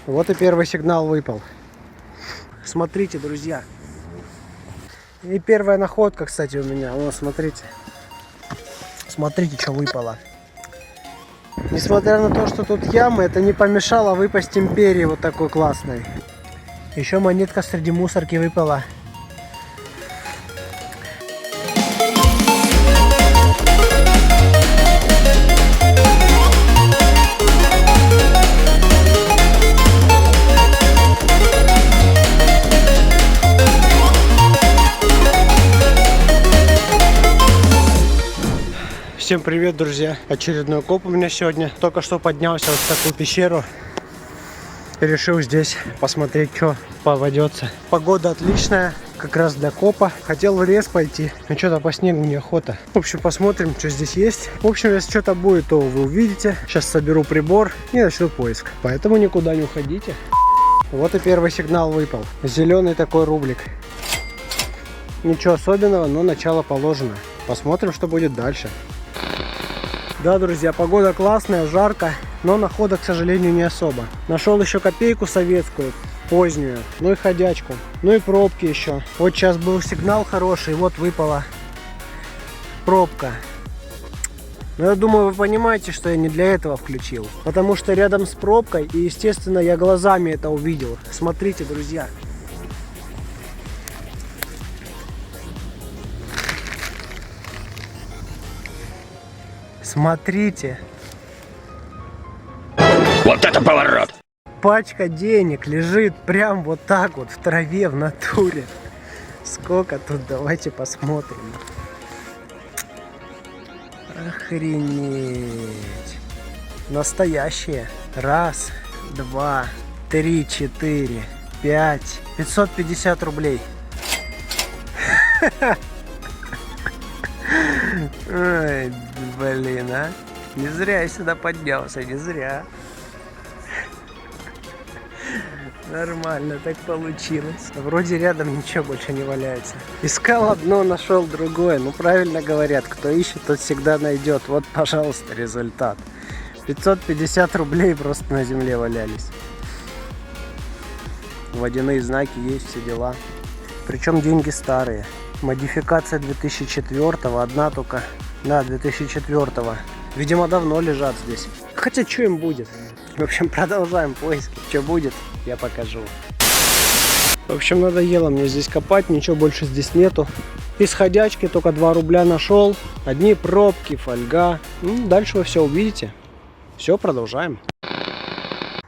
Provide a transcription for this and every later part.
Вот и первый сигнал выпал. Смотрите, друзья. И первая находка, кстати, у меня. Вот, смотрите. Смотрите, что выпало. Несмотря на то, что тут ямы, это не помешало выпасть империи вот такой классной. Еще монетка среди мусорки выпала. Всем привет, друзья! Очередной коп у меня сегодня. Только что поднялся вот в такую пещеру. И решил здесь посмотреть, что поведется. Погода отличная, как раз для копа. Хотел в лес пойти, но что-то по снегу неохота. В общем, посмотрим, что здесь есть. В общем, если что-то будет, то вы увидите. Сейчас соберу прибор и начну поиск. Поэтому никуда не уходите. Вот и первый сигнал выпал. Зеленый такой рублик. Ничего особенного, но начало положено. Посмотрим, что будет дальше. Да, друзья, погода классная, жарко, но находок, к сожалению, не особо. Нашел еще копейку советскую, позднюю, ну и ходячку, ну и пробки еще. Вот сейчас был сигнал хороший, вот выпала пробка. Но я думаю, вы понимаете, что я не для этого включил. Потому что рядом с пробкой, и, естественно, я глазами это увидел. Смотрите, друзья. Смотрите. Вот это поворот! Пачка денег лежит прям вот так вот в траве, в натуре. Сколько тут? Давайте посмотрим. Охренеть. Настоящие. Раз, два, три, четыре, 5. 550 рублей. Ой, блин, а. Не зря я сюда поднялся, не зря. Нормально так получилось. Вроде рядом ничего больше не валяется. Искал одно, нашел другое. Ну, правильно говорят, кто ищет, тот всегда найдет. Вот, пожалуйста, результат. 550 рублей просто на земле валялись. Водяные знаки есть, все дела. Причем деньги старые. Модификация 2004-го, одна только. Да, 2004-го. Видимо, давно лежат здесь. Хотя, что им будет? В общем, продолжаем поиски. Что будет, я покажу. В общем, надоело мне здесь копать, ничего больше здесь нету. Из ходячки только 2 рубля нашел. Одни пробки, фольга. Ну, дальше вы все увидите. Все, продолжаем.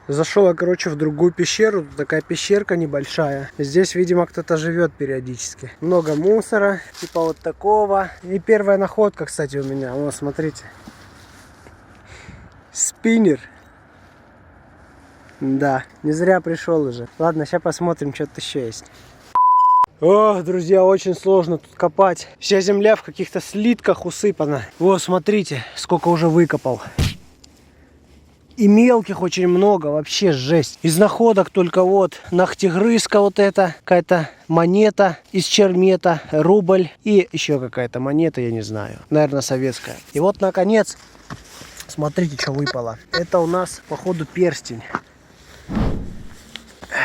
Зашел я, короче, в другую пещеру. Тут такая пещерка небольшая. Здесь, видимо, кто-то живет периодически. Много мусора, типа вот такого. И первая находка, кстати, у меня. Вот, смотрите. Спиннер. Да, не зря пришел уже. Ладно, сейчас посмотрим, что тут еще есть. Ох, друзья, очень сложно тут копать. Вся земля в каких-то слитках усыпана. Вот, смотрите, сколько уже выкопал. И мелких очень много, вообще жесть. Из находок только вот ногтегрызка вот эта, какая-то монета из чермета, рубль и еще какая-то монета, я не знаю. Наверное, советская. И вот, наконец, смотрите, что выпало. Это у нас, походу, перстень.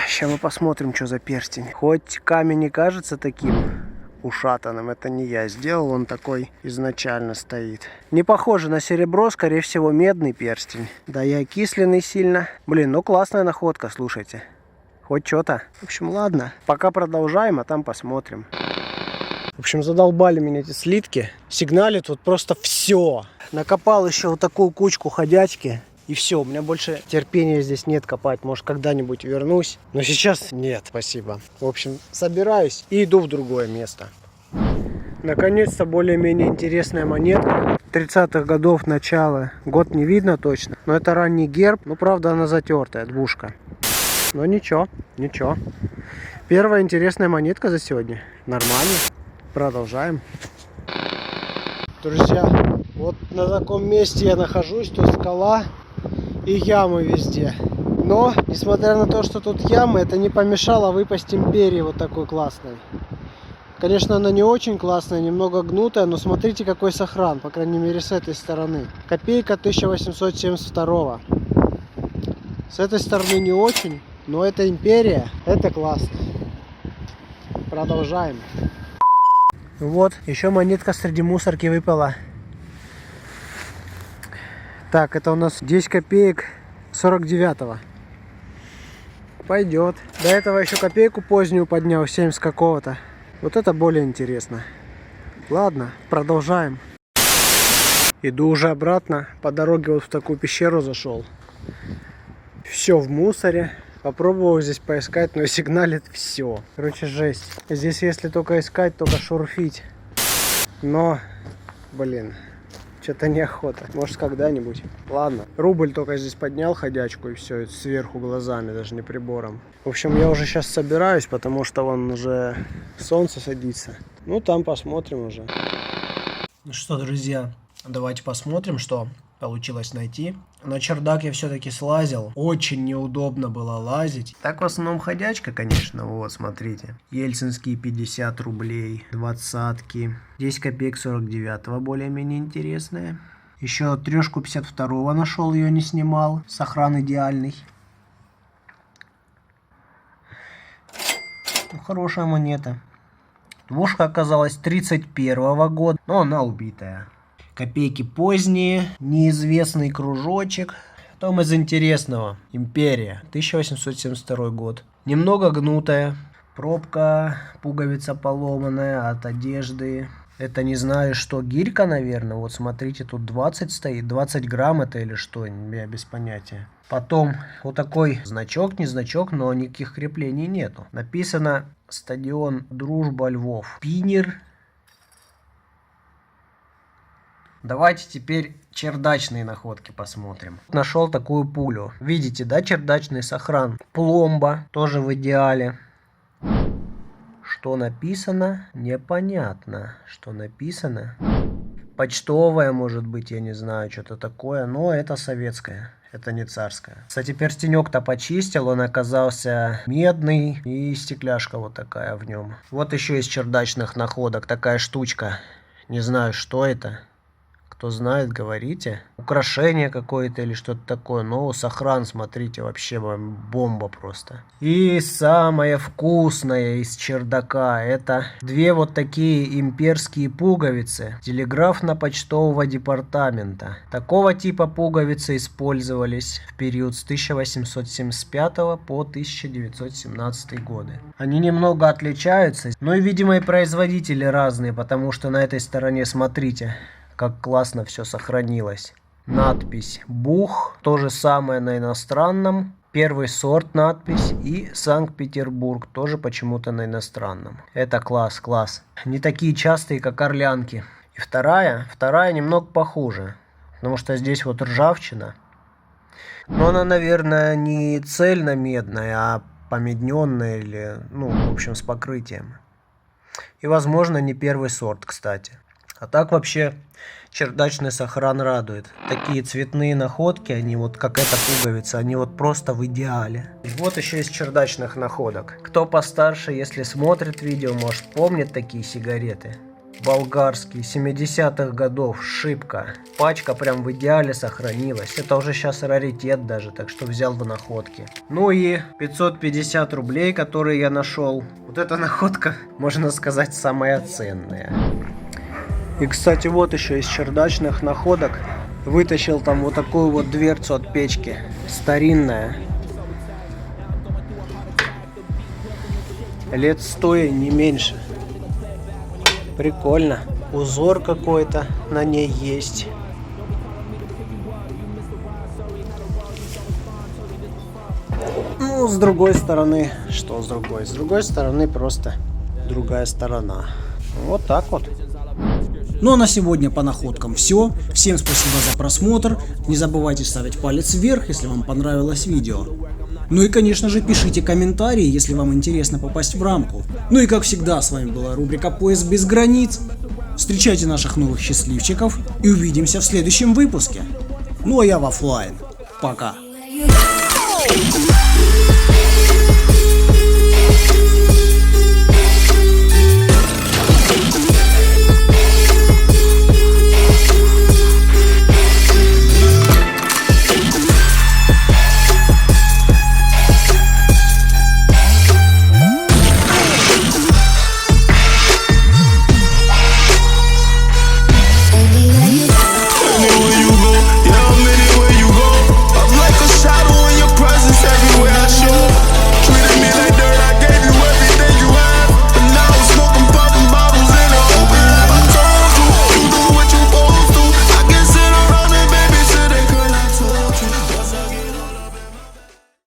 Сейчас мы посмотрим, что за перстень. Хоть камень не кажется таким ушатанным, это не я сделал, он такой изначально стоит. Не похоже на серебро, скорее всего медный перстень. Да и окисленный сильно. Блин, ну классная находка, слушайте. Хоть что-то. В общем, ладно, пока продолжаем, а там посмотрим. В общем, задолбали меня эти слитки. Сигналит вот просто все. Накопал еще вот такую кучку ходячки. И все, у меня больше терпения здесь нет копать. Может, когда-нибудь вернусь. Но сейчас нет, спасибо. В общем, собираюсь и иду в другое место. Наконец-то более-менее интересная монетка. 30-х годов начала. Год не видно точно. Но это ранний герб. Ну, правда, она затертая, двушка. Но ничего, ничего. Первая интересная монетка за сегодня. Нормально. Продолжаем. Друзья, вот на таком месте я нахожусь. Тут скала. И ямы везде. Но, несмотря на то, что тут ямы, это не помешало выпасть империи вот такой классной. Конечно, она не очень классная, немного гнутая, но смотрите, какой сохран, по крайней мере, с этой стороны. Копейка 1872. С этой стороны не очень, но это империя, это классно. Продолжаем. Вот, еще монетка среди мусорки выпала. Так, это у нас 10 копеек 49-го. Пойдет. До этого еще копейку позднюю поднял, 70 какого-то. Вот это более интересно. Ладно, продолжаем. Иду уже обратно. По дороге вот в такую пещеру зашел. Все в мусоре. Попробовал здесь поискать, но сигналит все. Короче, жесть. Здесь если только искать, только шурфить. Но, блин, что-то неохота. Может, когда-нибудь. Ладно. Рубль только здесь поднял ходячку и все. Сверху глазами, даже не прибором. В общем, я уже сейчас собираюсь, потому что вон уже солнце садится. Ну, там посмотрим уже. Ну что, друзья, давайте посмотрим, что получилось найти. На чердак я все-таки слазил. Очень неудобно было лазить. Так в основном ходячка, конечно. Вот, смотрите. Ельцинские 50 рублей. 20-ки. 10 копеек 49-го более-менее интересная. Еще трешку 52-го нашел, ее не снимал. Сохран идеальный. Хорошая монета. Двушка оказалась 31-го года, но она убитая. Копейки поздние, неизвестный кружочек. Потом из интересного. Империя, 1872 год. Немного гнутая. Пробка, пуговица поломанная от одежды. Это не знаю что, гирька, наверное. Вот смотрите, тут 20 стоит. 20 грамм это или что, я без понятия. Потом вот такой значок, не значок, но никаких креплений нету. Написано стадион Дружба Львов. Пинер. Давайте теперь чердачные находки посмотрим. Нашел такую пулю. Видите, да, чердачный сохран. Пломба, тоже в идеале. Что написано? Непонятно. Что написано? Почтовая, может быть, я не знаю, что-то такое. Но это советская. Это не царская. Кстати, перстенек-то почистил. Он оказался медный. И стекляшка вот такая в нем. Вот еще из чердачных находок такая штучка. Не знаю, что это. Кто знает, говорите. Украшение какое-то или что-то такое. Но сохран, смотрите, вообще бомба просто. И самое вкусное из чердака. Это две вот такие имперские пуговицы. Телеграфно-почтового департамента. Такого типа пуговицы использовались в период с 1875 по 1917 годы. Они немного отличаются. Ну и, видимо, и производители разные. Потому что на этой стороне, смотрите, как классно все сохранилось. Надпись «Бух». То же самое на иностранном. Первый сорт надпись. И Санкт-Петербург. Тоже почему-то на иностранном. Это класс, класс. Не такие частые, как орлянки. И вторая немного похуже. Потому что здесь вот ржавчина. Но она, наверное, не цельно-медная, а помедненная или, ну, в общем, с покрытием. И, возможно, не первый сорт, кстати. А так вообще чердачный сохран радует. Такие цветные находки, они вот как эта пуговица, они вот просто в идеале. И вот еще из чердачных находок. Кто постарше, если смотрит видео, может помнит такие сигареты. Болгарские, 70-х годов, шибко. Пачка прям в идеале сохранилась. Это уже сейчас раритет даже, так что взял в находке. Ну и 550 рублей, которые я нашел. Вот эта находка, можно сказать, самая ценная. И, кстати, вот еще из чердачных находок вытащил там вот такую вот дверцу от печки. Старинная. Лет 100 и не меньше. Прикольно. Узор какой-то на ней есть. Ну, с другой стороны, что с другой? С другой стороны просто другая сторона. Вот так вот. Ну а на сегодня по находкам все. Всем спасибо за просмотр. Не забывайте ставить палец вверх, если вам понравилось видео. Ну и, конечно же, пишите комментарии, если вам интересно попасть в рамку. Ну и, как всегда, с вами была рубрика «Поиск без границ». Встречайте наших новых счастливчиков и увидимся в следующем выпуске. Ну а я в оффлайн. Пока.